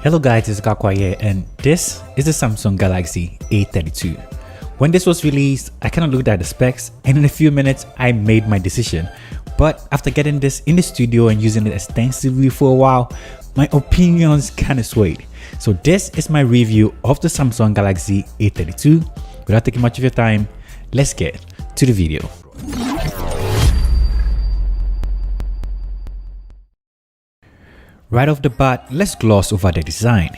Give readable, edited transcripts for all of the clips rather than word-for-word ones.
Hello guys, it's Gakwa here and this is the Samsung Galaxy A32. When this was released, I kind of looked at the specs and in a few minutes I made my decision. But after getting this in the studio and using it extensively for a while, my opinions kind of swayed. So this is my review of the Samsung Galaxy A32. Without taking much of your time, let's get to the video. Right off the bat, let's gloss over the design.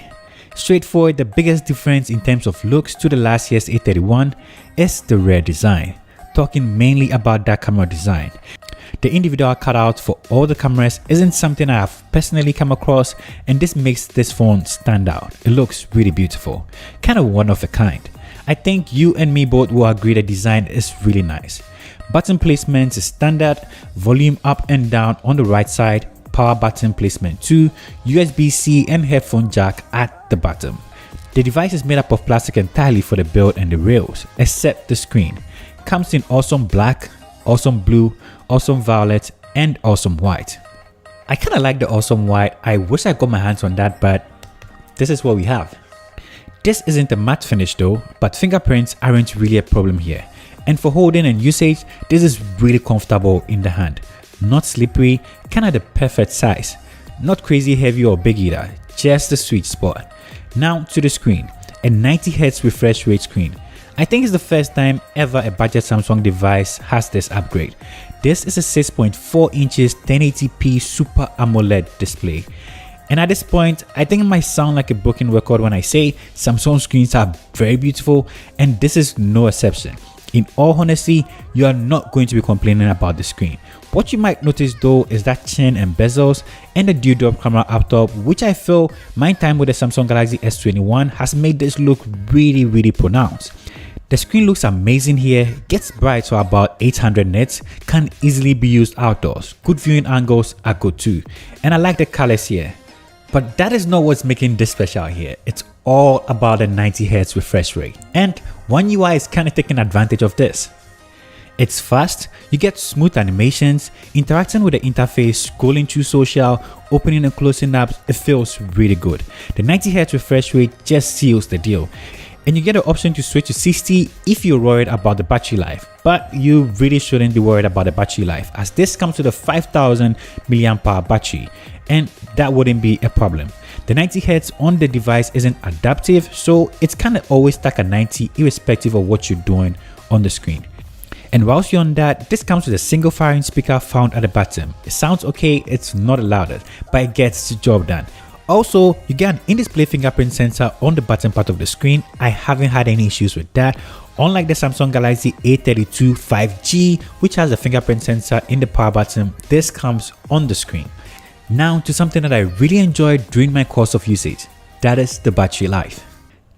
Straightforward, the biggest difference in terms of looks to the last year's A31 is the rear design. Talking mainly about that camera design. The individual cutouts for all the cameras isn't something I have personally come across, and this makes this phone stand out. It looks really beautiful, kind of one of a kind. I think you and me both will agree the design is really nice. Button placement is standard, volume up and down on the right side, power button placement too, USB-C and headphone jack at the bottom. The device is made up of plastic entirely for the build and the rails, except the screen. Comes in awesome black, awesome blue, awesome violet, and awesome white. I kind of like the awesome white. I wish I got my hands on that, but this is what we have. This isn't a matte finish though, but fingerprints aren't really a problem here. And for holding and usage, this is really comfortable in the hand. Not slippery, kind of the perfect size. Not crazy heavy or big either, just the sweet spot. Now to the screen, a 90Hz refresh rate screen. I think it's the first time ever a budget Samsung device has this upgrade. This is a 6.4 inches 1080p Super AMOLED display. And at this point, I think it might sound like a broken record when I say Samsung screens are very beautiful, and this is no exception. In all honesty, you are not going to be complaining about the screen. What you might notice though is that chin and bezels and the dewdrop camera up top, which I feel my time with the Samsung Galaxy S21 has made this look really pronounced. The screen looks amazing here, gets bright to about 800 nits, can easily be used outdoors. Good viewing angles are good too, and I like the colors here. But that is not what's making this special here. It's all about the 90Hz refresh rate, and One UI is kind of taking advantage of this. It's fast, you get smooth animations, interacting with the interface, scrolling through social, opening and closing apps, it feels really good. The 90Hz refresh rate just seals the deal. And you get the option to switch to 60 if you're worried about the battery life. But you really shouldn't be worried about the battery life, as this comes with a 5000 mAh battery, and that wouldn't be a problem. The 90Hz on the device isn't adaptive, so it's kind of always stuck at 90 irrespective of what you're doing on the screen. And whilst you're on that, this comes with a single firing speaker found at the bottom. It sounds okay, it's not the loudest, but it gets the job done. Also, you get an in-display fingerprint sensor on the bottom part of the screen. I haven't had any issues with that. Unlike the Samsung Galaxy A32 5G, which has a fingerprint sensor in the power button, this comes on the screen. Now to something that I really enjoyed during my course of usage, that is the battery life.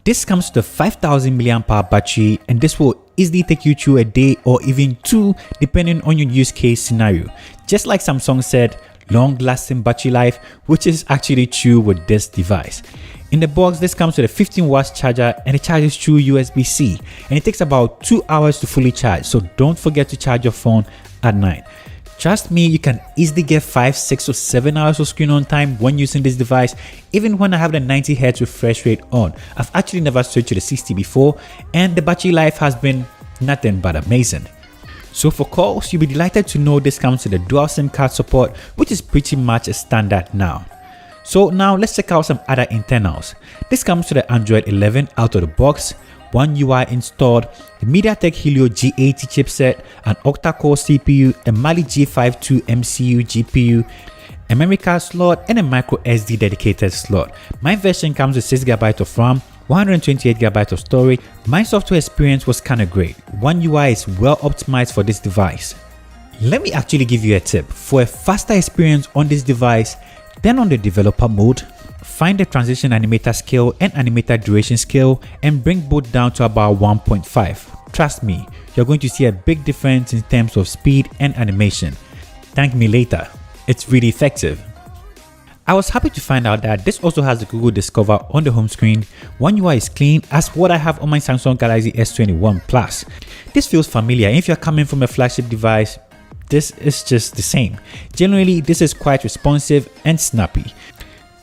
This comes with a 5000 mAh battery, and this will easily take you through a day or even two depending on your use case scenario. Just like Samsung said, long-lasting battery life, which is actually true with this device. In the box, this comes with a 15 watts charger and it charges through USB-C, and it takes about 2 hours to fully charge, so don't forget to charge your phone at night. Trust me, you can easily get 5, 6 or 7 hours of screen on time when using this device, even when I have the 90Hz refresh rate on. I've actually never switched to the 60 before, and the battery life has been nothing but amazing. So for calls, you'll be delighted to know this comes with a dual SIM card support, which is pretty much a standard now. So now let's check out some other internals. This comes with the Android 11 out of the box, One UI installed, the MediaTek Helio G80 chipset, an octa-core CPU, a Mali G52 MCU GPU, a memory card slot, and a micro SD dedicated slot. My version comes with 6GB of RAM, 128GB of storage. My software experience was kinda great. One UI is well optimized for this device. Let me actually give you a tip. For a faster experience on this device, turn on the developer mode, find the transition animator scale and animator duration scale, and bring both down to about 1.5. Trust me, you're going to see a big difference in terms of speed and animation. Thank me later. It's really effective. I was happy to find out that this also has the Google Discover on the home screen. One UI is clean as what I have on my Samsung Galaxy S21 Plus. This feels familiar. If you're coming from a flagship device, this is just the same. Generally, this is quite responsive and snappy.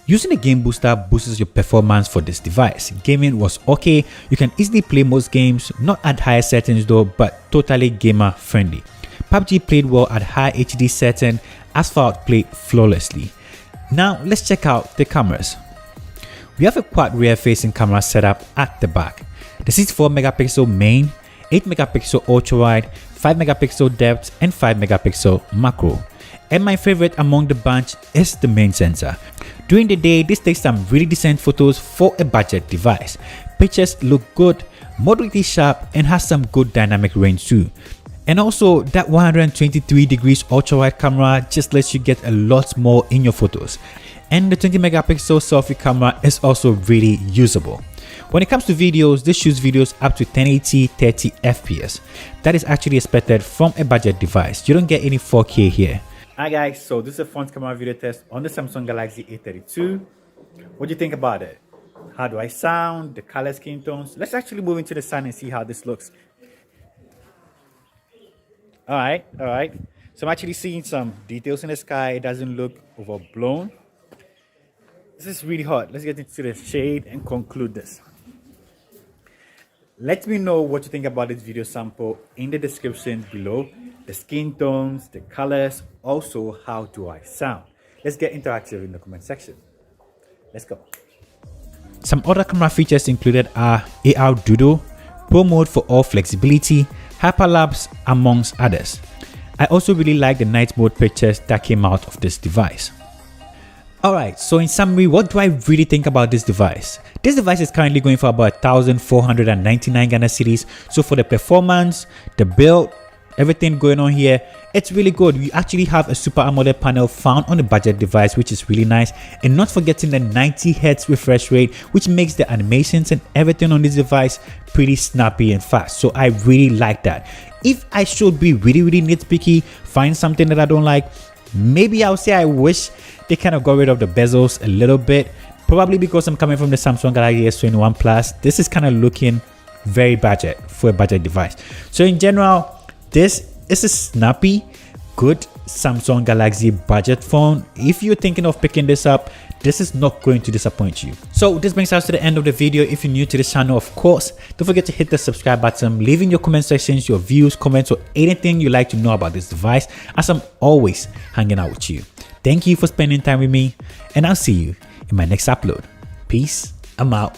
Using a game booster boosts your performance for this device. Gaming was okay, you can easily play most games, not at higher settings though, but totally gamer friendly. PUBG played well at high HD setting, Asphalt played flawlessly. Now let's check out the cameras. We have a quad rear facing camera setup at the back. The 64 megapixel main, 8 megapixel ultra wide, 5 megapixel depth and 5 megapixel macro. And my favorite among the bunch is the main sensor. During the day, this takes some really decent photos for a budget device. Pictures look good, moderately sharp and has some good dynamic range too. And also that 123 degrees ultra wide camera just lets you get a lot more in your photos. And the 20 megapixel selfie camera is also really usable. When it comes to videos, this shoots videos up to 1080 30 fps. That is actually expected from a budget device. You don't get any 4K here. Alright guys, so this is a front camera video test on the Samsung Galaxy A32. What do you think about it? How do I sound? The color skin tones? Let's actually move into the sun and see how this looks. Alright. So I'm actually seeing some details in the sky. It doesn't look overblown. This is really hot. Let's get into the shade and conclude this. Let me know what you think about this video sample in the description below. The skin tones, the colors, also how do I sound. Let's get interactive in the comment section. Let's go. Some other camera features included are AR Doodle, Pro Mode for all flexibility, Hyperlapse amongst others. I also really like the night mode pictures that came out of this device. Alright, so in summary, what do I really think about this device? This device is currently going for about 1,499 Ghana cedis. So for the performance, the build, everything going on here, it's really good. We actually have a Super AMOLED panel found on the budget device, which is really nice. And not forgetting the 90 Hz refresh rate, which makes the animations and everything on this device pretty snappy and fast. So I really like that. If I should be really nitpicky, find something that I don't like, maybe I'll say I wish they kind of got rid of the bezels a little bit. Probably because I'm coming from the Samsung Galaxy S21 Plus. This is kind of looking very budget for a budget device. So in general, this is a snappy, good Samsung Galaxy budget phone. If you're thinking of picking this up, this is not going to disappoint you. So this brings us to the end of the video. If you're new to this channel, of course, don't forget to hit the subscribe button, leave in your comment sections your views, comments, or anything you'd like to know about this device, as I'm always hanging out with you. Thank you for spending time with me, and I'll see you in my next upload. Peace. I'm out.